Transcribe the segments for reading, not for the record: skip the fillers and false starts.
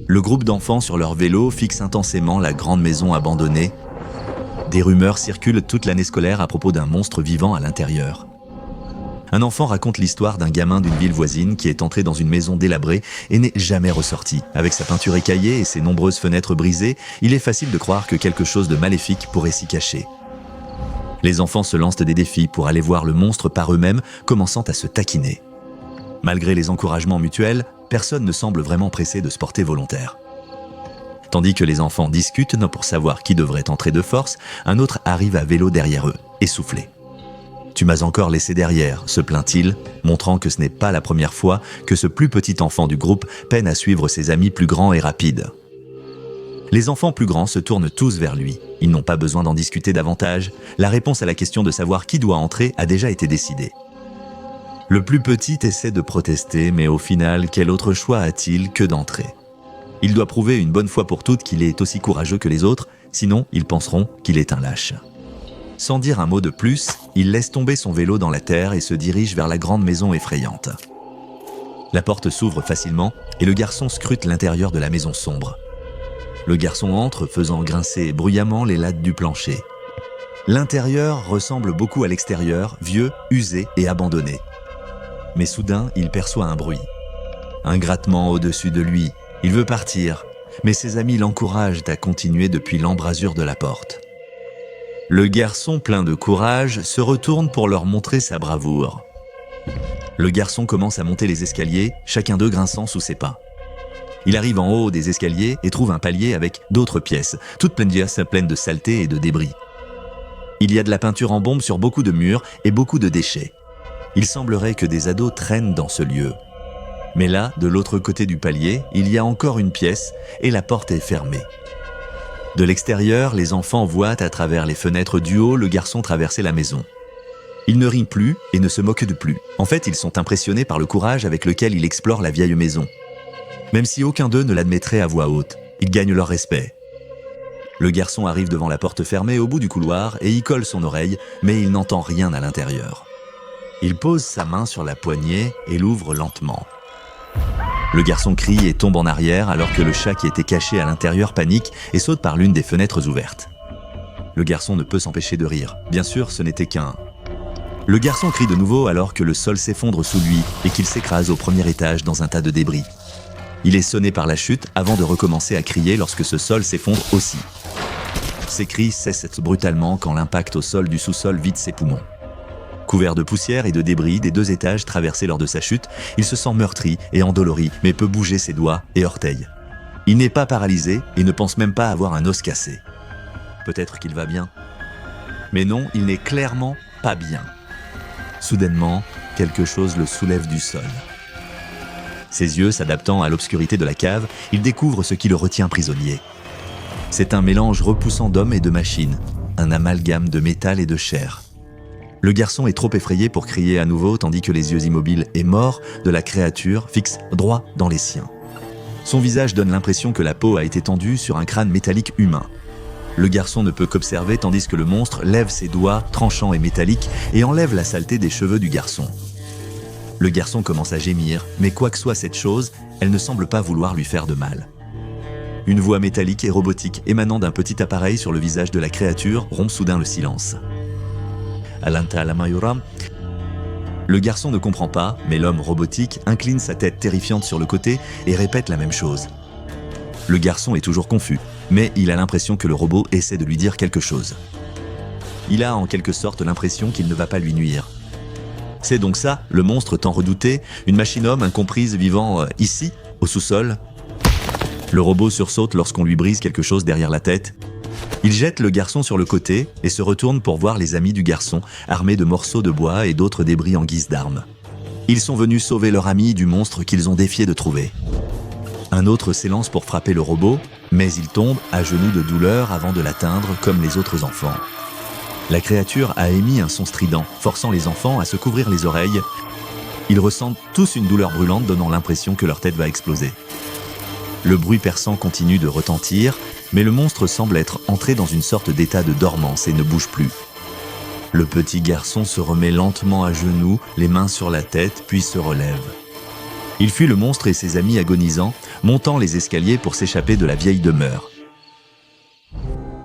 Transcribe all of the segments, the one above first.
Le groupe d'enfants sur leur vélo fixe intensément la grande maison abandonnée. Des rumeurs circulent toute l'année scolaire à propos d'un monstre vivant à l'intérieur. Un enfant raconte l'histoire d'un gamin d'une ville voisine qui est entré dans une maison délabrée et n'est jamais ressorti. Avec sa peinture écaillée et ses nombreuses fenêtres brisées, il est facile de croire que quelque chose de maléfique pourrait s'y cacher. Les enfants se lancent des défis pour aller voir le monstre par eux-mêmes, commençant à se taquiner. Malgré les encouragements mutuels, personne ne semble vraiment pressé de se porter volontaire. Tandis que les enfants discutent pour savoir qui devrait entrer de force, un autre arrive à vélo derrière eux, essoufflé. « Tu m'as encore laissé derrière », se plaint-il, montrant que ce n'est pas la première fois que ce plus petit enfant du groupe peine à suivre ses amis plus grands et rapides. Les enfants plus grands se tournent tous vers lui. Ils n'ont pas besoin d'en discuter davantage. La réponse à la question de savoir qui doit entrer a déjà été décidée. Le plus petit essaie de protester, mais au final, quel autre choix a-t-il que d'entrer ? Il doit prouver une bonne fois pour toutes qu'il est aussi courageux que les autres, sinon ils penseront qu'il est un lâche. Sans dire un mot de plus, il laisse tomber son vélo dans la terre et se dirige vers la grande maison effrayante. La porte s'ouvre facilement et le garçon scrute l'intérieur de la maison sombre. Le garçon entre, faisant grincer bruyamment les lattes du plancher. L'intérieur ressemble beaucoup à l'extérieur, vieux, usé et abandonné. Mais soudain, il perçoit un bruit. Un grattement au-dessus de lui. Il veut partir, mais ses amis l'encouragent à continuer depuis l'embrasure de la porte. Le garçon, plein de courage, se retourne pour leur montrer sa bravoure. Le garçon commence à monter les escaliers, chacun d'eux grinçant sous ses pas. Il arrive en haut des escaliers et trouve un palier avec d'autres pièces, toutes pleines de saleté et de débris. Il y a de la peinture en bombe sur beaucoup de murs et beaucoup de déchets. Il semblerait que des ados traînent dans ce lieu. Mais là, de l'autre côté du palier, il y a encore une pièce et la porte est fermée. De l'extérieur, les enfants voient à travers les fenêtres du haut le garçon traverser la maison. Il ne rit plus et ne se moque de plus. En fait, ils sont impressionnés par le courage avec lequel il explore la vieille maison. Même si aucun d'eux ne l'admettrait à voix haute, il gagne leur respect. Le garçon arrive devant la porte fermée au bout du couloir et y colle son oreille, mais il n'entend rien à l'intérieur. Il pose sa main sur la poignée et l'ouvre lentement. Le garçon crie et tombe en arrière alors que le chat qui était caché à l'intérieur panique et saute par l'une des fenêtres ouvertes. Le garçon ne peut s'empêcher de rire. Bien sûr, ce n'était qu'un... Le garçon crie de nouveau alors que le sol s'effondre sous lui et qu'il s'écrase au premier étage dans un tas de débris. Il est sonné par la chute avant de recommencer à crier lorsque ce sol s'effondre aussi. Ses cris cessent brutalement quand l'impact au sol du sous-sol vide ses poumons. Couvert de poussière et de débris des 2 étages traversés lors de sa chute, il se sent meurtri et endolori, mais peut bouger ses doigts et orteils. Il n'est pas paralysé et ne pense même pas avoir un os cassé. Peut-être qu'il va bien. Mais non, il n'est clairement pas bien. Soudainement, quelque chose le soulève du sol. Ses yeux s'adaptant à l'obscurité de la cave, il découvre ce qui le retient prisonnier. C'est un mélange repoussant d'hommes et de machines, un amalgame de métal et de chair. Le garçon est trop effrayé pour crier à nouveau tandis que les yeux immobiles et morts de la créature fixent droit dans les siens. Son visage donne l'impression que la peau a été tendue sur un crâne métallique humain. Le garçon ne peut qu'observer tandis que le monstre lève ses doigts tranchants et métalliques et enlève la saleté des cheveux du garçon. Le garçon commence à gémir, mais quoi que soit cette chose, elle ne semble pas vouloir lui faire de mal. Une voix métallique et robotique émanant d'un petit appareil sur le visage de la créature rompt soudain le silence. Alanta Lamayura. Le garçon ne comprend pas, mais l'homme robotique incline sa tête terrifiante sur le côté et répète la même chose. Le garçon est toujours confus, mais il a l'impression que le robot essaie de lui dire quelque chose. Il a en quelque sorte l'impression qu'il ne va pas lui nuire. C'est donc ça, le monstre tant redouté, une machine-homme incomprise vivant ici, au sous-sol. Le robot sursaute lorsqu'on lui brise quelque chose derrière la tête. Il jette le garçon sur le côté et se retourne pour voir les amis du garçon, armés de morceaux de bois et d'autres débris en guise d'armes. Ils sont venus sauver leur ami du monstre qu'ils ont défié de trouver. Un autre s'élance pour frapper le robot, mais il tombe à genoux de douleur avant de l'atteindre comme les autres enfants. La créature a émis un son strident, forçant les enfants à se couvrir les oreilles. Ils ressentent tous une douleur brûlante donnant l'impression que leur tête va exploser. Le bruit perçant continue de retentir, mais le monstre semble être entré dans une sorte d'état de dormance et ne bouge plus. Le petit garçon se remet lentement à genoux, les mains sur la tête, puis se relève. Il fuit le monstre et ses amis agonisants, montant les escaliers pour s'échapper de la vieille demeure.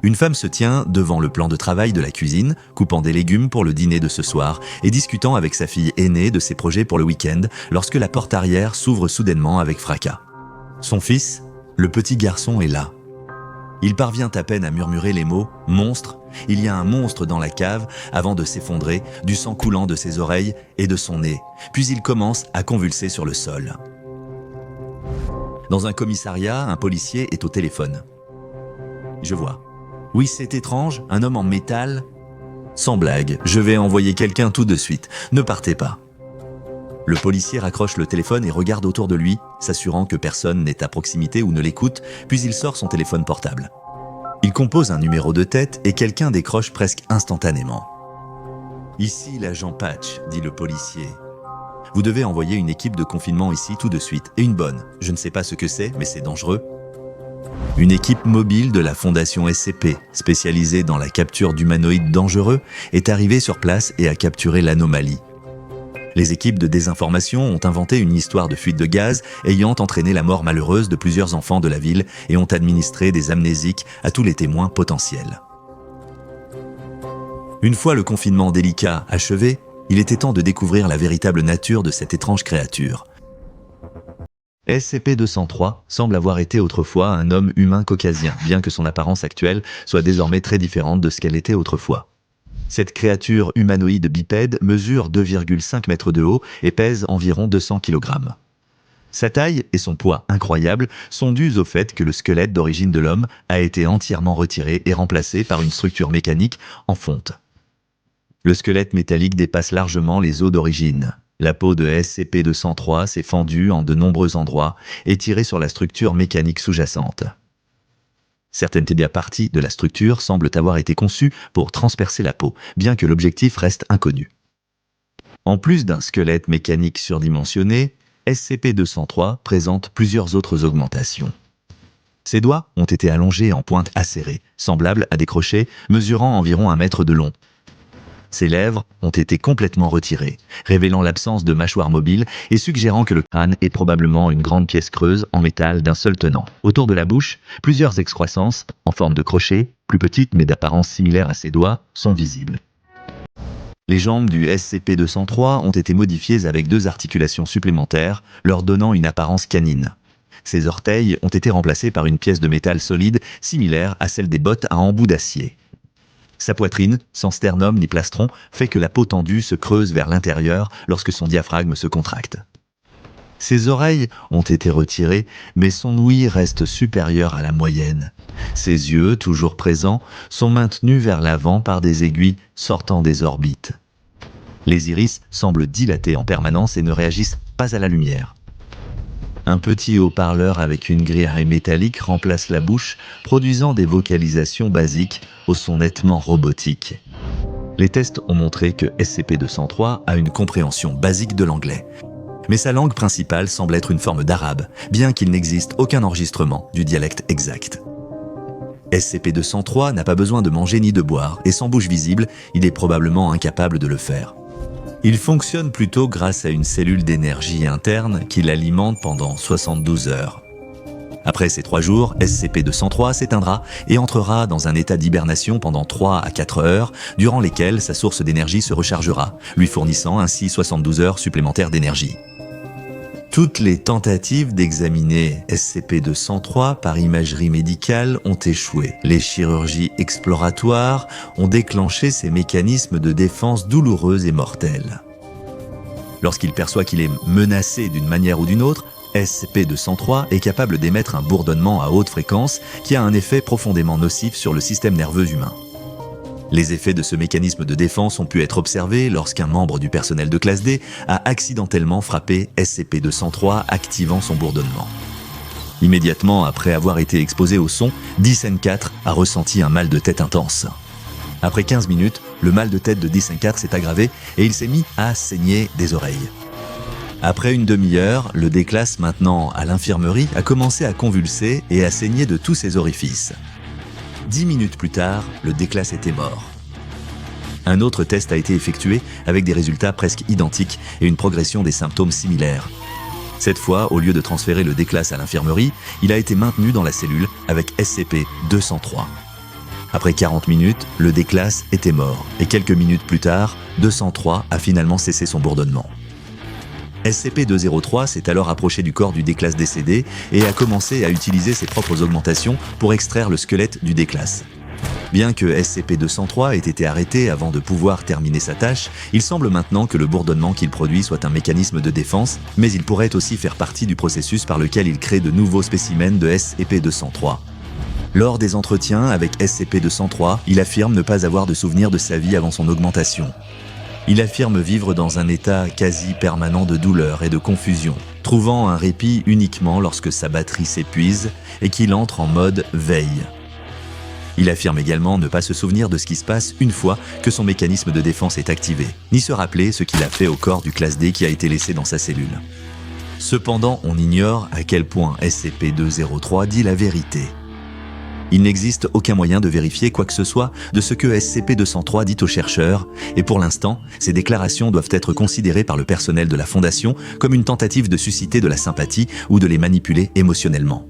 Une femme se tient devant le plan de travail de la cuisine, coupant des légumes pour le dîner de ce soir et discutant avec sa fille aînée de ses projets pour le week-end lorsque la porte arrière s'ouvre soudainement avec fracas. Son fils, le petit garçon, est là. Il parvient à peine à murmurer les mots « monstre ». Il y a un monstre dans la cave avant de s'effondrer, du sang coulant de ses oreilles et de son nez. Puis il commence à convulser sur le sol. Dans un commissariat, un policier est au téléphone. Je vois. Oui, c'est étrange, un homme en métal. Sans blague, je vais envoyer quelqu'un tout de suite. Ne partez pas. Le policier raccroche le téléphone et regarde autour de lui, s'assurant que personne n'est à proximité ou ne l'écoute, puis il sort son téléphone portable. Il compose un numéro de tête et quelqu'un décroche presque instantanément. « Ici, l'agent Patch », dit le policier. « Vous devez envoyer une équipe de confinement ici tout de suite, et une bonne. Je ne sais pas ce que c'est, mais c'est dangereux. » Une équipe mobile de la fondation SCP, spécialisée dans la capture d'humanoïdes dangereux, est arrivée sur place et a capturé l'anomalie. Les équipes de désinformation ont inventé une histoire de fuite de gaz ayant entraîné la mort malheureuse de plusieurs enfants de la ville et ont administré des amnésiques à tous les témoins potentiels. Une fois le confinement délicat achevé, il était temps de découvrir la véritable nature de cette étrange créature. SCP-203 semble avoir été autrefois un homme humain caucasien, bien que son apparence actuelle soit désormais très différente de ce qu'elle était autrefois. Cette créature humanoïde bipède mesure 2,5 mètres de haut et pèse environ 200 kg. Sa taille et son poids incroyables sont dus au fait que le squelette d'origine de l'homme a été entièrement retiré et remplacé par une structure mécanique en fonte. Le squelette métallique dépasse largement les os d'origine. La peau de SCP-203 s'est fendue en de nombreux endroits et tirée sur la structure mécanique sous-jacente. Certaines parties de la structure semblent avoir été conçues pour transpercer la peau, bien que l'objectif reste inconnu. En plus d'un squelette mécanique surdimensionné, SCP-203 présente plusieurs autres augmentations. Ses doigts ont été allongés en pointe acérée, semblables à des crochets mesurant environ 1 mètre de long. Ses lèvres ont été complètement retirées, révélant l'absence de mâchoire mobile et suggérant que le crâne est probablement une grande pièce creuse en métal d'un seul tenant. Autour de la bouche, plusieurs excroissances, en forme de crochet, plus petites mais d'apparence similaire à ses doigts, sont visibles. Les jambes du SCP-203 ont été modifiées avec 2 articulations supplémentaires, leur donnant une apparence canine. Ses orteils ont été remplacés par une pièce de métal solide similaire à celle des bottes à embout d'acier. Sa poitrine, sans sternum ni plastron, fait que la peau tendue se creuse vers l'intérieur lorsque son diaphragme se contracte. Ses oreilles ont été retirées, mais son ouïe reste supérieure à la moyenne. Ses yeux, toujours présents, sont maintenus vers l'avant par des aiguilles sortant des orbites. Les iris semblent dilatés en permanence et ne réagissent pas à la lumière. Un petit haut-parleur avec une grille métallique remplace la bouche, produisant des vocalisations basiques au son nettement robotique. Les tests ont montré que SCP-203 a une compréhension basique de l'anglais. Mais sa langue principale semble être une forme d'arabe, bien qu'il n'existe aucun enregistrement du dialecte exact. SCP-203 n'a pas besoin de manger ni de boire, et sans bouche visible, il est probablement incapable de le faire. Il fonctionne plutôt grâce à une cellule d'énergie interne qui l'alimente pendant 72 heures. Après ces 3 jours, SCP-203 s'éteindra et entrera dans un état d'hibernation pendant 3 à 4 heures, durant lesquelles sa source d'énergie se rechargera, lui fournissant ainsi 72 heures supplémentaires d'énergie. Toutes les tentatives d'examiner SCP-203 par imagerie médicale ont échoué. Les chirurgies exploratoires ont déclenché ces mécanismes de défense douloureux et mortels. Lorsqu'il perçoit qu'il est menacé d'une manière ou d'une autre, SCP-203 est capable d'émettre un bourdonnement à haute fréquence qui a un effet profondément nocif sur le système nerveux humain. Les effets de ce mécanisme de défense ont pu être observés lorsqu'un membre du personnel de classe D a accidentellement frappé SCP-203, activant son bourdonnement. Immédiatement après avoir été exposé au son, Disen-4 a ressenti un mal de tête intense. Après 15 minutes, le mal de tête de Disen-4 s'est aggravé et il s'est mis à saigner des oreilles. Après une demi-heure, le déclasse maintenant à l'infirmerie a commencé à convulser et à saigner de tous ses orifices. 10 minutes plus tard, le déclasse était mort. Un autre test a été effectué avec des résultats presque identiques et une progression des symptômes similaires. Cette fois, au lieu de transférer le D-Class à l'infirmerie, il a été maintenu dans la cellule avec SCP-203. Après 40 minutes, le D-Class était mort et quelques minutes plus tard, 203 a finalement cessé son bourdonnement. SCP-203 s'est alors approché du corps du D-Class décédé et a commencé à utiliser ses propres augmentations pour extraire le squelette du D-Class. Bien que SCP-203 ait été arrêté avant de pouvoir terminer sa tâche, il semble maintenant que le bourdonnement qu'il produit soit un mécanisme de défense, mais il pourrait aussi faire partie du processus par lequel il crée de nouveaux spécimens de SCP-203. Lors des entretiens avec SCP-203, il affirme ne pas avoir de souvenir de sa vie avant son augmentation. Il affirme vivre dans un état quasi permanent de douleur et de confusion, trouvant un répit uniquement lorsque sa batterie s'épuise et qu'il entre en mode veille. Il affirme également ne pas se souvenir de ce qui se passe une fois que son mécanisme de défense est activé, ni se rappeler ce qu'il a fait au corps du classe D qui a été laissé dans sa cellule. Cependant, on ignore à quel point SCP-203 dit la vérité. Il n'existe aucun moyen de vérifier quoi que ce soit de ce que SCP-203 dit aux chercheurs, et pour l'instant, ces déclarations doivent être considérées par le personnel de la Fondation comme une tentative de susciter de la sympathie ou de les manipuler émotionnellement.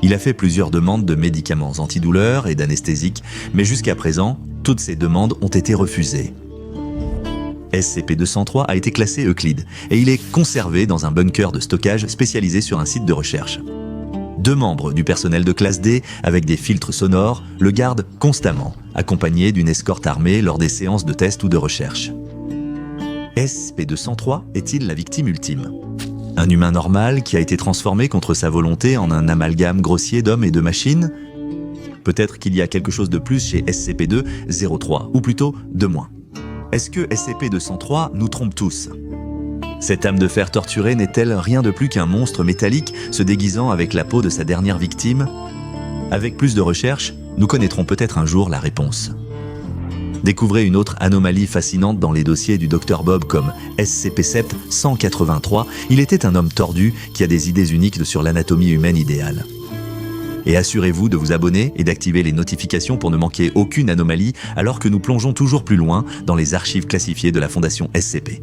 Il a fait plusieurs demandes de médicaments antidouleurs et d'anesthésiques, mais jusqu'à présent, toutes ces demandes ont été refusées. SCP-203 a été classé Euclide et il est conservé dans un bunker de stockage spécialisé sur un site de recherche. 2 membres du personnel de classe D, avec des filtres sonores, le gardent constamment, accompagnés d'une escorte armée lors des séances de tests ou de recherche. SCP-203 est-il la victime ultime ? Un humain normal qui a été transformé contre sa volonté en un amalgame grossier d'hommes et de machines ? Peut-être qu'il y a quelque chose de plus chez SCP-203, ou plutôt de moins. Est-ce que SCP-203 nous trompe tous ? Cette âme de fer torturée n'est-elle rien de plus qu'un monstre métallique se déguisant avec la peau de sa dernière victime ? Avec plus de recherches, nous connaîtrons peut-être un jour la réponse. Découvrez une autre anomalie fascinante dans les dossiers du Dr Bob comme SCP-183. Il était un homme tordu qui a des idées uniques sur l'anatomie humaine idéale. Et assurez-vous de vous abonner et d'activer les notifications pour ne manquer aucune anomalie alors que nous plongeons toujours plus loin dans les archives classifiées de la Fondation SCP.